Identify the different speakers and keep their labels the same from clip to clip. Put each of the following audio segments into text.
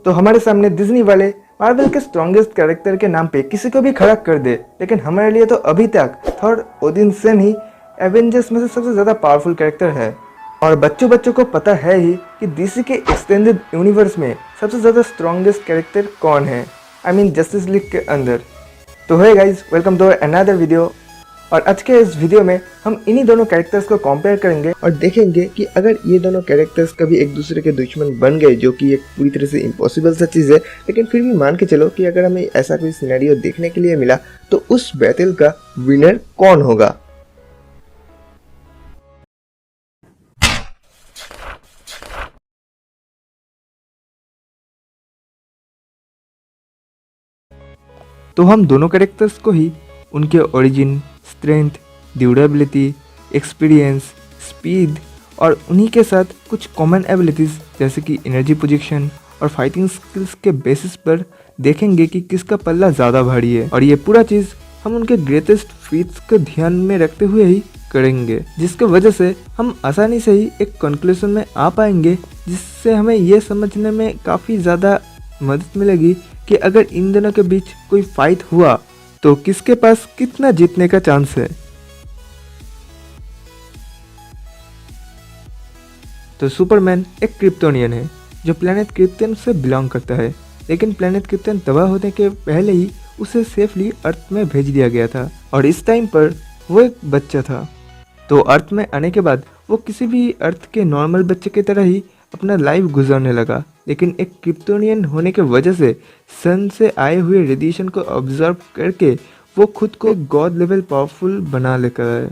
Speaker 1: तो हमारे सामने डिज्नी वाले मार्वल के स्ट्रॉन्गेस्ट कैरेक्टर के नाम पे किसी को भी खड़ा कर दे, लेकिन हमारे लिए तो अभी तक थॉर ओडिनसन ही एवेंजर्स में से सबसे ज़्यादा पावरफुल कैरेक्टर है। और बच्चों बच्चों को पता है ही कि डीसी के एक्सटेंडेड यूनिवर्स में सबसे ज़्यादा स्ट्रॉन्गेस्ट कैरेक्टर कौन है, आई मीन जस्टिस लीग के अंदर। तो है guys, welcome to another video. और आज के इस वीडियो में हम इन्हीं दोनों कैरेक्टर्स को कंपेयर करेंगे और देखेंगे कि अगर ये दोनों कैरेक्टर्स कभी एक दूसरे के दुश्मन बन गए, जो कि एक पूरी तरह से इम्पॉसिबल सा चीज़ है, लेकिन फिर भी मान के चलो कि अगर हमें ऐसा कोई सिनेरियो देखने के लिए मिला तो उस बैटल का विनर कौन होगा। तो हम दोनों कैरेक्टर्स को ही उनके origin, strength, durability, experience, speed और उन्हीं के साथ कुछ कॉमन एबिलिटीज़ जैसे कि एनर्जी प्रोजेक्शन और फाइटिंग स्किल्स के बेसिस पर देखेंगे कि किसका पल्ला ज़्यादा भारी है। और ये पूरा चीज़ हम उनके ग्रेटेस्ट फीट्स को ध्यान में रखते हुए ही करेंगे, जिसके वजह से हम आसानी से ही एक कंक्लूजन में आ पाएंगे, जिससे हमें ये समझने में काफ़ी ज़्यादा मदद मिलेगी कि अगर इन दोनों के बीच कोई फाइट हुआ तो किसके पास कितना जीतने का चांस है। तो सुपरमैन एक क्रिप्टोनियन है जो प्लेनेट क्रिप्टन से बिलोंग करता है, लेकिन प्लेनेट क्रिप्टन तबाह होने के पहले ही उसे सेफली अर्थ में भेज दिया गया था। और इस टाइम पर वो एक बच्चा था। तो अर्थ में आने के बाद वो किसी भी अर्थ के नॉर्मल बच्चे की तरह ही अपना लाइफ गुजारने लगा, लेकिन एक क्रिप्टोनियन होने के वजह से सन से आए हुए रेडिएशन को ऑब्जर्व करके वो खुद को गॉड लेवल पावरफुल बना लेकर आए।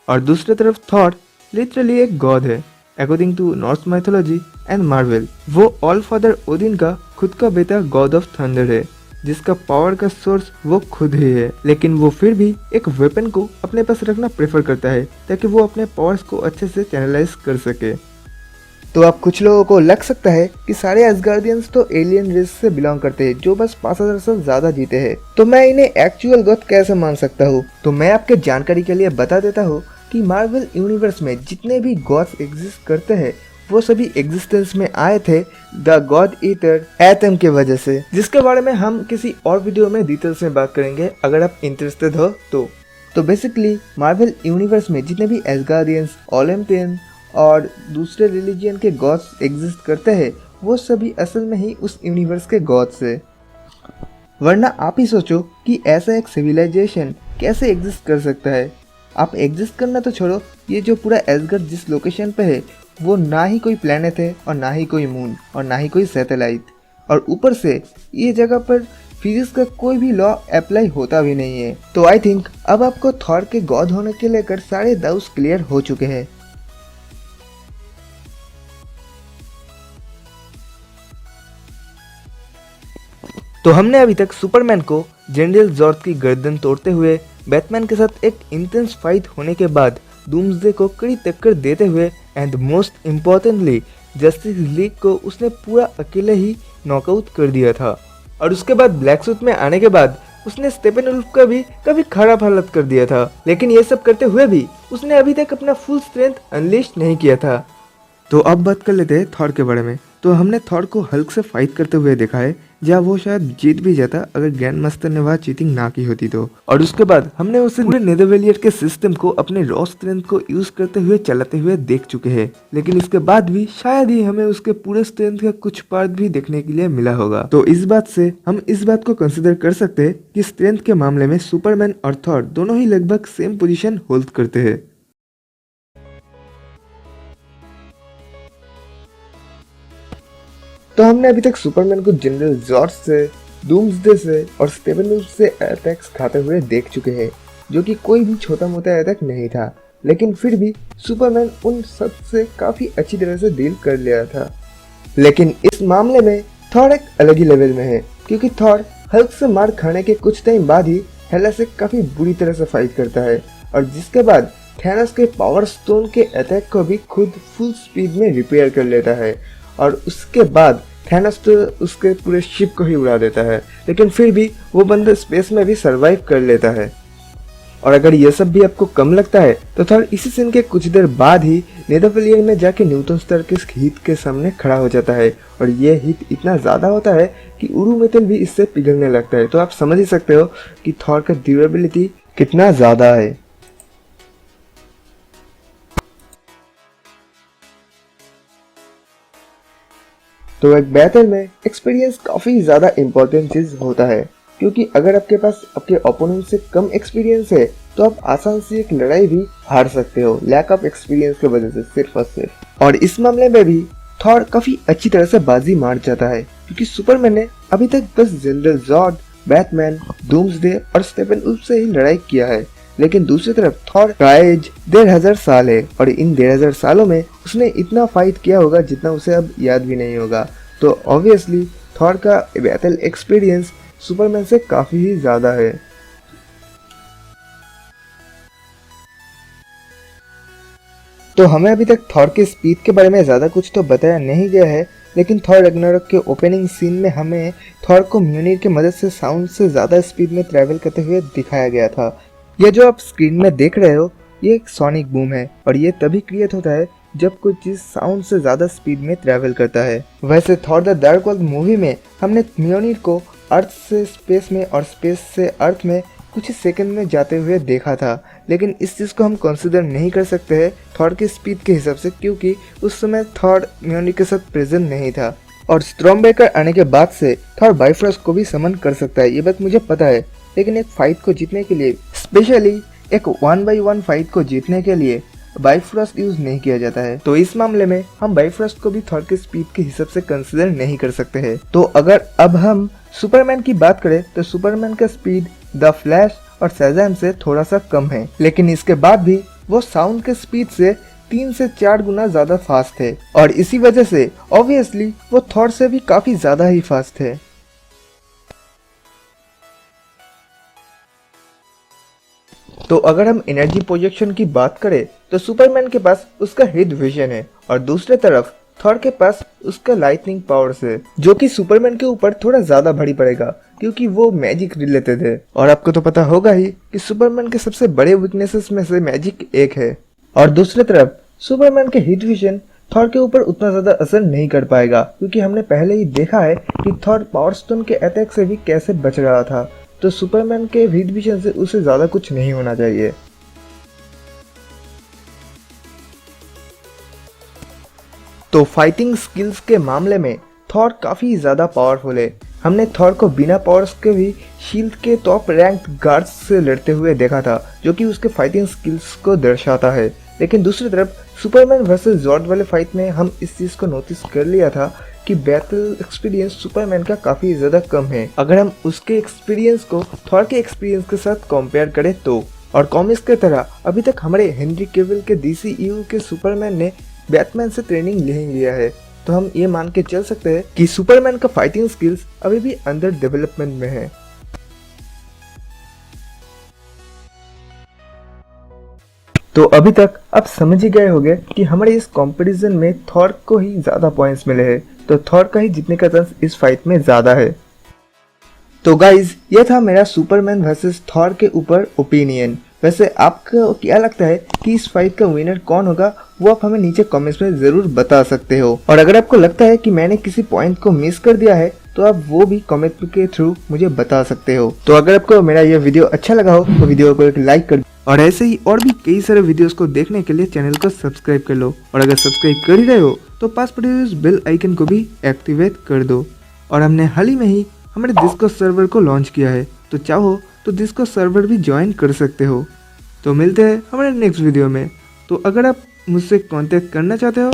Speaker 1: और दूसरी तरफ थॉर लिटरली एक गॉड है according to Norse mythology and Marvel. वो ऑल फादर ओडिन का खुद का बेटा गॉड ऑफ थंडर है, जिसका पावर का सोर्स वो खुद ही है, लेकिन वो फिर भी एक वेपन को अपने पास रखना प्रेफर करता है ताकि वो अपने पावर्स को अच्छे से चैनलाइज कर सके। तो अब कुछ लोगों को लग सकता है कि सारे एसगार्डियंस तो एलियन रेस से बिलोंग करते हैं जो बस 5000 से ज़्यादा जीते हैं, तो मैं इन्हें एक्चुअल गॉड कैसे मान सकता हूँ। तो मैं आपके जानकारी के लिए बता देता हूँ कि मार्वल यूनिवर्स में जितने भी गॉड्स एग्जिस्ट करते हैं वो सभी एग्जिस्टेंस में आए थे द गॉड ईटर एटम के वजह से, जिसके बारे में हम किसी और वीडियो में डिटेल्स में बात करेंगे अगर आप इंटरेस्टेड हो तो बेसिकली मार्वल यूनिवर्स में जितने भी एसगार्डियंस, ओलंपियन और दूसरे रिलीजियन के गॉड्स एग्जिस्ट करते हैं वो सभी असल में ही उस यूनिवर्स के गॉड्स है। वरना आप ही सोचो कि ऐसा एक सिविलाइजेशन कैसे एग्जिस्ट कर सकता है। आप एग्जिस्ट करना तो छोड़ो, ये जो पूरा एसगार्ड जिस लोकेशन पे है वो ना ही कोई प्लेनेट है और ना ही कोई मून और ना ही कोई सैटेलाइट, और ऊपर से ये जगह पर फिजिक्स का कोई भी लॉ अप्लाई होता भी नहीं है। तो आई थिंक अब आपको थॉर के गॉड होने के लेकर सारे डाउट्स क्लियर हो चुके हैं। तो हमने अभी तक सुपरमैन को जनरल जॉर्ड की गर्दन तोड़ते हुए, बैटमैन के साथ एक इंटेंस फाइट होने के बाद डूम्सडे को कड़ी टक्कर देते हुए and most importantly justice league को उसने पूरा अकेले ही नॉकआउट कर दिया था। और उसके बाद ब्लैक सूट में आने के बाद उसने स्टेपेनवुल्फ का भी काफ़ी खराब हालत कर दिया था, लेकिन ये सब करते हुए भी उसने अभी तक अपना फुल स्ट्रेंथ अनलीश नहीं किया था। तो अब बात कर लेते हैं थॉर के बारे में। तो हमने थॉर को हल्क से फाइट करते हुए देखा है, जहाँ वो शायद जीत भी जाता अगर ग्रैंड मास्टर ने वहाँ चीटिंग ना की होती तो। और उसके बाद हमने उसे पूरे नेदरवेलियर के सिस्टम को अपने रॉ स्ट्रेंथ को यूज करते हुए चलाते हुए देख चुके हैं, लेकिन इसके बाद भी शायद ही हमें उसके पूरे स्ट्रेंथ का कुछ पार्ट भी देखने के लिए मिला होगा। तो इस बात से हम इस बात को कंसिडर कर सकते हैं कि स्ट्रेंथ के मामले में सुपरमैन और थॉर दोनों ही लगभग सेम पोजिशन होल्ड करते हैं। तो हमने अभी तक सुपरमैन को जनरल जॉर्ज से, डूम्सडे से और स्टेपेनवुल्फ से अटैक्स खाते हुए देख चुके हैं, जो कि कोई भी छोटा मोटा अटैक नहीं था, लेकिन फिर भी सुपरमैन उन सब से काफ़ी अच्छी तरह से डील कर लिया था। लेकिन इस मामले में थॉर एक अलग ही लेवल में है, क्योंकि थॉर हल्क से मार खाने के कुछ टाइम बाद ही हेला से काफ़ी बुरी तरह से फाइट करता है, और जिसके बाद थैनोस के पावर स्टोन के अटैक को भी खुद फुल स्पीड में रिपेयर कर लेता है, और उसके बाद थैनोस तो उसके पूरे शिप को ही उड़ा देता है, लेकिन फिर भी वो बंदा स्पेस में भी सरवाइव कर लेता है। और अगर ये सब भी आपको कम लगता है तो थॉर इसी सीन के कुछ देर बाद ही नेदरफिलियन में जाके न्यूटन स्टार के हीट के सामने खड़ा हो जाता है और ये हीट इतना ज़्यादा होता है कि उरू मेटल भी इससे पिघलने लगता है। तो आप समझ ही सकते हो कि थॉर का ड्यूरेबिलिटी कितना ज़्यादा है। तो एक बैटल में एक्सपीरियंस काफ़ी ज़्यादा इम्पोर्टेंट चीज़ होता है, क्योंकि अगर आपके पास आपके ओपोनेंट से कम एक्सपीरियंस है तो आप आसान से एक लड़ाई भी हार सकते हो लैक ऑफ एक्सपीरियंस की वजह से, सिर्फ और सिर्फ। और इस मामले में भी थॉर काफ़ी अच्छी तरह से बाजी मार जाता है, क्योंकि सुपरमैन ने अभी तक बस जनरल जॉर्ड, बैटमैन, डूम्सडे और स्टेफनवुल्फ से ही लड़ाई किया है। लेकिन दूसरी तरफ थॉर का एज 1500 साल है और इन 1500 सालों में उसने इतना फाइट किया होगा जितना उसे अब याद भी नहीं होगा। तो ऑब्वियसली थॉर का बैटल एक्सपीरियंस सुपरमैन से काफी ही ज्यादा है। तो हमें अभी तक थॉर के स्पीड के बारे में ज्यादा कुछ तो बताया नहीं गया है, लेकिन थॉर रैग्नारोक के ओपनिंग सीन में हमें थॉर को म्योनिर की मदद से साउंड से ज्यादा स्पीड में ट्रैवल करते हुए दिखाया गया था। ये जो आप स्क्रीन में देख रहे हो ये एक सोनिक बूम है और ये तभी क्रिएट होता है जब कोई चीज साउंड से ज्यादा स्पीड में ट्रैवल करता है। वैसे Thor the dark world movie में हमने म्योनिर को अर्थ से स्पेस में और स्पेस से अर्थ में कुछ ही सेकंड में जाते हुए देखा था, लेकिन इस चीज़ को हम कंसिडर नहीं कर सकते हैं थॉर की स्पीड के हिसाब से, क्योंकि उस समय थॉर म्योनिर के साथ प्रेजेंट नहीं था। और स्ट्रॉमब्रेकर आने के बाद से थॉर बाइफ्रॉस्ट को भी समन कर सकता है, ये बात मुझे पता है, लेकिन एक फाइट को जीतने के लिए, स्पेशली एक 1v1 फाइट को जीतने के लिए बाइफ्रॉस्ट यूज नहीं किया जाता है। तो इस मामले में हम बाइफ्रॉस्ट को भी थॉर के स्पीड के हिसाब से कंसिडर नहीं कर सकते हैं। तो अगर अब हम सुपरमैन की बात करें तो सुपरमैन का स्पीड द फ्लैश और शज़ैम से थोड़ा सा कम है, लेकिन इसके बाद भी वो साउंड के स्पीड से 3 से 4 गुना ज्यादा फास्ट है और इसी वजह से ऑब्वियसली वो थॉर से भी काफी ज्यादा ही फास्ट है। तो अगर हम एनर्जी प्रोजेक्शन की बात करें तो सुपरमैन के पास उसका हिट विजन है और दूसरे तरफ थॉर के पास उसका लाइटनिंग पावर्स है, जो कि सुपरमैन के ऊपर थोड़ा ज्यादा भारी पड़ेगा क्योंकि वो मैजिक रिलेटेड है। और आपको तो पता होगा ही कि सुपरमैन के सबसे बड़े वीकनेसेस में से मैजिक एक है। और दूसरी तरफ सुपरमैन के हिट विजन थॉर के ऊपर उतना ज्यादा असर नहीं कर पाएगा, क्योंकि हमने पहले ही देखा है कि थॉर पावर स्टोन के अटैक से भी कैसे बच रहा था। तो सुपरमैन के हिट विजन से उसे ज्यादा कुछ नहीं होना चाहिए। तो फाइटिंग स्किल्स के मामले में थॉर काफी ज्यादा पावरफुल है। हमने थॉर को बिना पावर्स के भी शील्ड के टॉप रैंक गार्ड्स से लड़ते हुए देखा था, जो कि उसके फाइटिंग स्किल्स को दर्शाता है। लेकिन दूसरी तरफ सुपरमैन वर्सेस जॉर्ड वाले फाइट में हम इस चीज को नोटिस कर लिया था कि बैटल एक्सपीरियंस सुपरमैन का काफी ज्यादा कम है अगर हम उसके एक्सपीरियंस को थॉर के एक्सपीरियंस के साथ कंपेयर करें तो। और कॉमिक्स की तरह अभी तक हमारे हेनरी कैविल के DCEU के सुपरमैन ने बैटमैन से ट्रेनिंग नहीं लिया है, तो हम ये मान के चल सकते हैं कि सुपरमैन का फाइटिंग स्किल्स अभी भी अंडर डेवलपमेंट में है। तो अभी तक आप समझ ही गए होंगे कि हमारे इस कंपैरिजन में थॉर को ही ज्यादा पॉइंट्स मिले हैं, तो थॉर का ही जीतने का चांस इस फाइट में ज्यादा है। तो गाइज ये था मेरा सुपरमैन वर्सेस थॉर के ऊपर ओपिनियन। वैसे आपको क्या लगता है कि इस फाइट का विनर कौन होगा, वो आप हमें नीचे कमेंट्स में जरूर बता सकते हो। और अगर आपको लगता है कि मैंने किसी पॉइंट को मिस कर दिया है तो आप वो भी कमेंट के थ्रू मुझे बता सकते हो। तो अगर आपको मेरा ये वीडियो अच्छा लगा हो तो वीडियो को एक लाइक कर दो और ऐसे ही और भी कई सारे वीडियोस को देखने के लिए चैनल को सब्सक्राइब कर लो। और अगर सब्सक्राइब कर ही रहे हो तो पास पड़े हुए बेल आइकन को भी एक्टिवेट कर दो। और हमने हाल ही में ही हमारे डिस्कॉर्ड सर्वर को लॉन्च किया है, तो चाहो तो डिस्कॉर्ड सर्वर भी ज्वाइन कर सकते हो। तो मिलते हैं हमारे नेक्स्ट वीडियो में। तो अगर आप मुझसे कांटेक्ट करना चाहते हो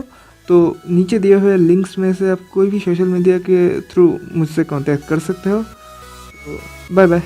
Speaker 1: तो नीचे दिए हुए लिंक्स में से आप कोई भी सोशल मीडिया के थ्रू मुझसे कांटेक्ट कर सकते हो। Bye bye.